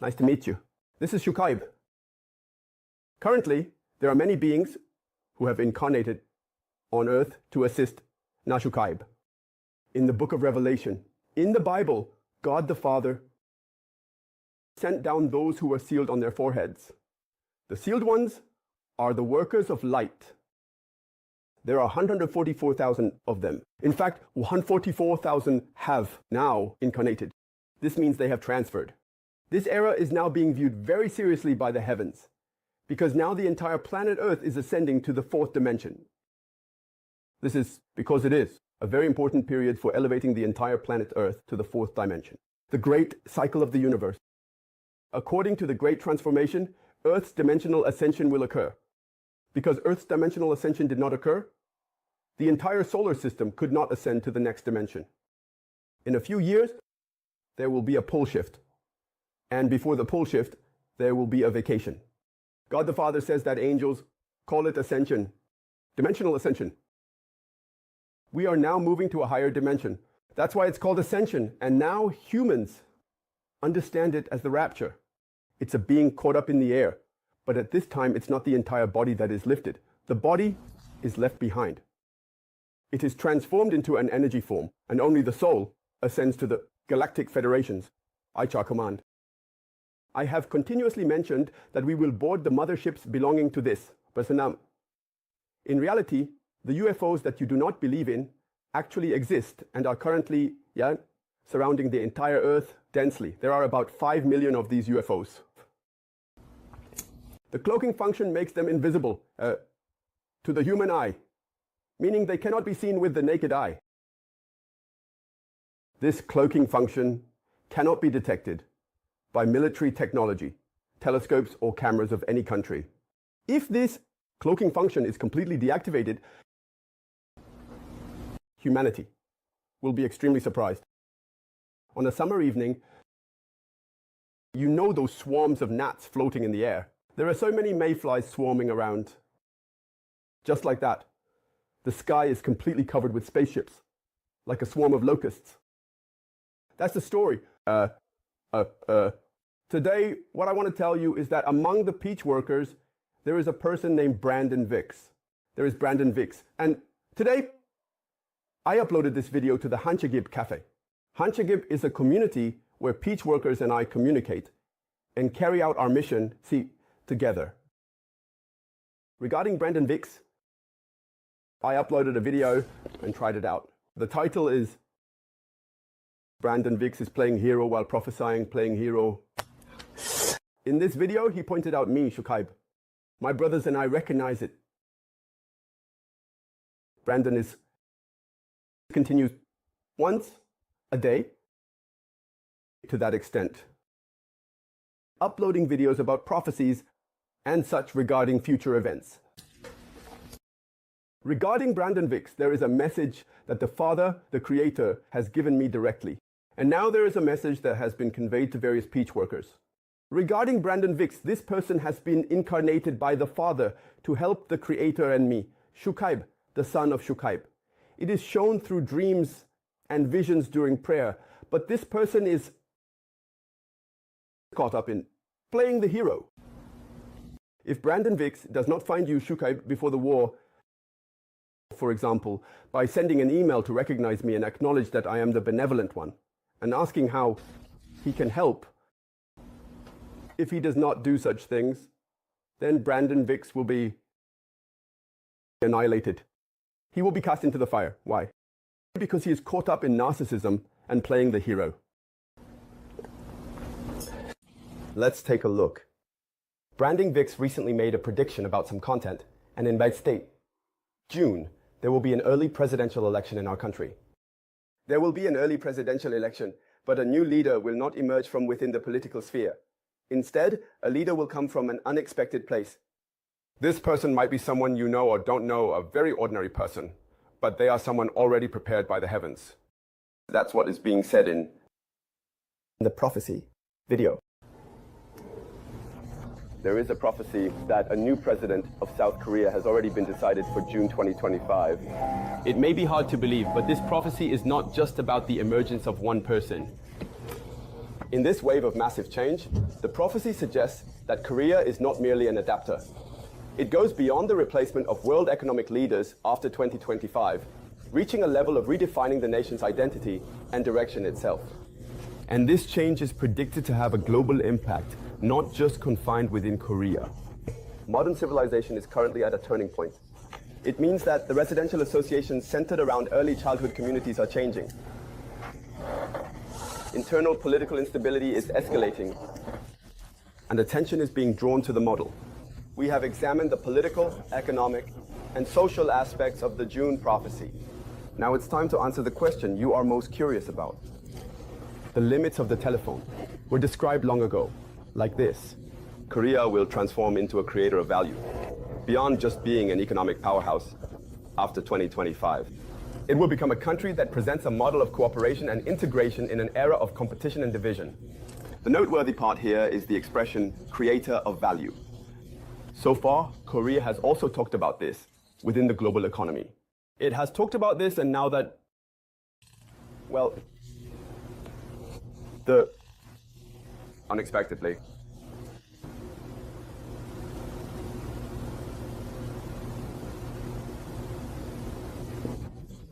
Nice to meet you. This is Shukaive. Currently, there are many beings who have incarnated on earth to assist Shukaive. In the book of Revelation, in the Bible, God the Father sent down those who were sealed on their foreheads. The sealed ones are the workers of light. There are 144,000 of them. In fact, 144,000 have now incarnated. This means they have transferred. This era is now being viewed very seriously by the heavens, because now the entire planet Earth is ascending to the fourth dimension. This is because it is a very important period for elevating the entire planet Earth to the fourth dimension. The great cycle of the universe. According to the great transformation, Earth's dimensional ascension will occur. Because Earth's dimensional ascension did not occur, the entire solar system could not ascend to the next dimension. In a few years, there will be a pole shift. And before the pole shift, there will be a vacation. God the Father says that angels call it ascension, dimensional ascension. We are now moving to a higher dimension. That's why it's called ascension. And now humans understand it as the rapture. It's a being caught up in the air. But at this time, it's not the entire body that is lifted. The body is left behind. It is transformed into an energy form, and only the soul ascends to the galactic federations. I shall command. I have continuously mentioned that we will board the motherships belonging to this. In reality, the UFOs that you do not believe in actually exist and are currently surrounding the entire Earth densely. There are about 5 million of these UFOs. The cloaking function makes them invisible to the human eye, meaning they cannot be seen with the naked eye. This cloaking function cannot be detected by military technology, telescopes or cameras of any country. If this cloaking function is completely deactivated, humanity will be extremely surprised. On a summer evening, you know those swarms of gnats floating in the air. There are so many mayflies swarming around. Just like that, the sky is completely covered with spaceships, like a swarm of locusts. That's the story. Today, what I want to tell you is that among the peach workers, there is a person named Brandon Vicks. There is Brandon Vicks. And today, I uploaded this video to the Hanchegib Cafe. Hanchegib is a community where peach workers and I communicate and carry out our mission, together. Regarding Brandon Vicks, I uploaded a video and tried it out. The title is Brandon Vicks is playing hero while prophesying, playing hero. In this video, he pointed out me, Shukaive. My brothers and I recognize it. Brandon continues once a day to that extent, uploading videos about prophecies and such regarding future events. Regarding Brandon Vicks, there is a message that the Father, the Creator, has given me directly. And now there is a message that has been conveyed to various peach workers. Regarding Brandon Vicks, this person has been incarnated by the Father to help the Creator and me, Shukaive, the son of Shukaive. It is shown through dreams and visions during prayer, but this person is caught up in playing the hero. If Brandon Vicks does not find you, Shukaive, before the war, for example, by sending an email to recognize me and acknowledge that I am the benevolent one, and asking how he can help, if he does not do such things, then Brandon Vicks will be annihilated. He will be cast into the fire. Why? Because he is caught up in narcissism and playing the hero. Let's take a look. Brandon Vicks recently made a prediction about some content, and in that state, June, there will be an early presidential election in our country. There will be an early presidential election, but a new leader will not emerge from within the political sphere. Instead, a leader will come from an unexpected place. This person might be someone you know or don't know, a very ordinary person, but they are someone already prepared by the heavens. That's what is being said in the prophecy video. There is a prophecy that a new president of South Korea has already been decided for June 2025. It may be hard to believe, but this prophecy is not just about the emergence of one person. In this wave of massive change, the prophecy suggests that Korea is not merely an adapter. It goes beyond the replacement of world economic leaders after 2025, reaching a level of redefining the nation's identity and direction itself. And this change is predicted to have a global impact, not just confined within Korea. Modern civilization is currently at a turning point. It means that the residential associations centered around early childhood communities are changing. Internal political instability is escalating, and attention is being drawn to the model. We have examined the political, economic, and social aspects of the June prophecy. Now it's time to answer the question you are most curious about. The limits of the telephone were described long ago, like this. Korea will transform into a creator of value, beyond just being an economic powerhouse after 2025. It will become a country that presents a model of cooperation and integration in an era of competition and division. The noteworthy part here is the expression creator of value. So far, Korea has also talked about this within the global economy. It has talked about this, and now that, well, unexpectedly,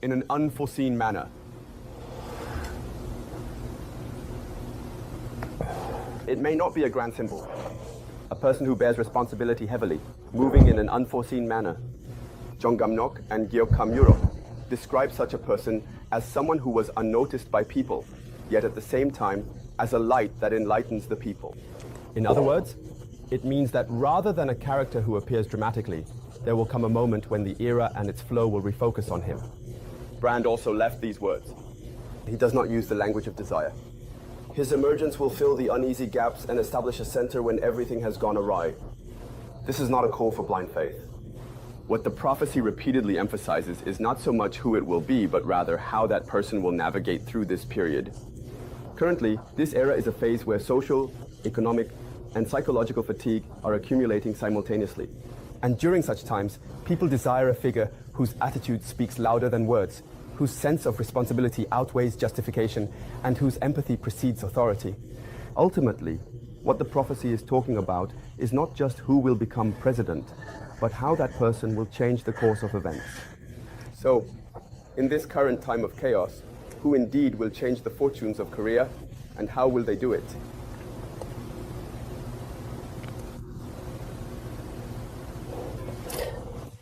in an unforeseen manner. It may not be a grand symbol. A person who bears responsibility heavily, moving in an unforeseen manner. Jong Gam-nok and Gyeok Kam-yuro describe such a person as someone who was unnoticed by people, yet at the same time as a light that enlightens the people. In other words, it means that rather than a character who appears dramatically, there will come a moment when the era and its flow will refocus on him. Brand also left these words. He does not use the language of desire. His emergence will fill the uneasy gaps and establish a center when everything has gone awry. This is not a call for blind faith. What the prophecy repeatedly emphasizes is not so much who it will be, but rather how that person will navigate through this period. Currently, this era is a phase where social, economic, and psychological fatigue are accumulating simultaneously. And during such times, people desire a figure whose attitude speaks louder than words, whose sense of responsibility outweighs justification, and whose empathy precedes authority. Ultimately, what the prophecy is talking about is not just who will become president, but how that person will change the course of events. So, in this current time of chaos, who indeed will change the fortunes of Korea, and how will they do it?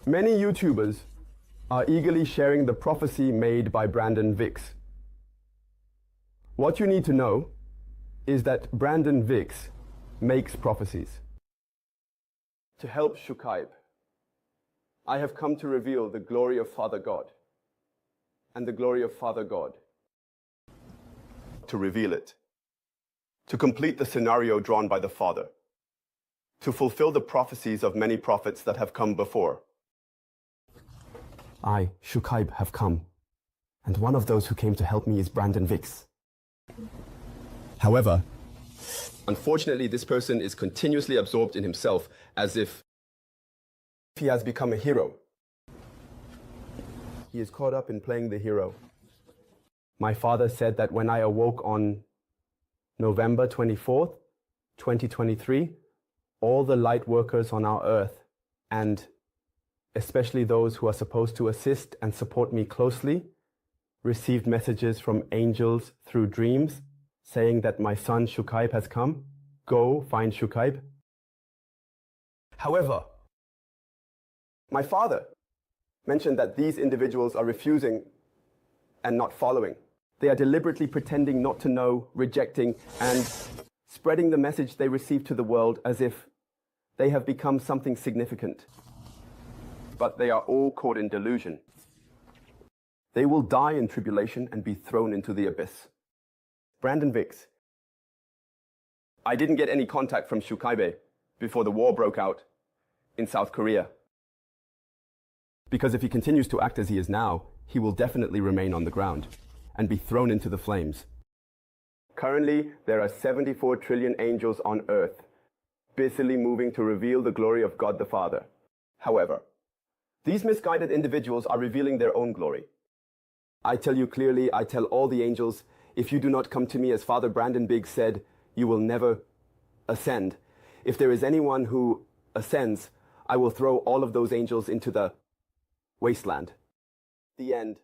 Many YouTubers are eagerly sharing the prophecy made by Brandon Vicks. What you need to know is that Brandon Vicks makes prophecies. To help Shukaive, I have come to reveal the glory of Father God and the glory of Father God. To reveal it. To complete the scenario drawn by the Father. To fulfill the prophecies of many prophets that have come before. I, Shukaive, have come, and one of those who came to help me is Brandon Vicks. However, unfortunately, this person is continuously absorbed in himself as if he has become a hero. He is caught up in playing the hero. My father said that when I awoke on November 24th, 2023, all the light workers on our earth, and especially those who are supposed to assist and support me closely, received messages from angels through dreams saying that my son Shukaive has come. Go find Shukaive. However, my father mentioned that these individuals are refusing and not following. They are deliberately pretending not to know, rejecting, and spreading the message they receive to the world as if they have become something significant. But they are all caught in delusion. They will die in tribulation and be thrown into the abyss. Brandon Vicks. I didn't get any contact from Shukaive before the war broke out in South Korea. Because if he continues to act as he is now, he will definitely remain on the ground and be thrown into the flames. Currently, there are 74 trillion angels on earth, busily moving to reveal the glory of God the Father. However, these misguided individuals are revealing their own glory. I tell you clearly, I tell all the angels, if you do not come to me as Father Brandon Biggs said, you will never ascend. If there is anyone who ascends, I will throw all of those angels into the wasteland. The end.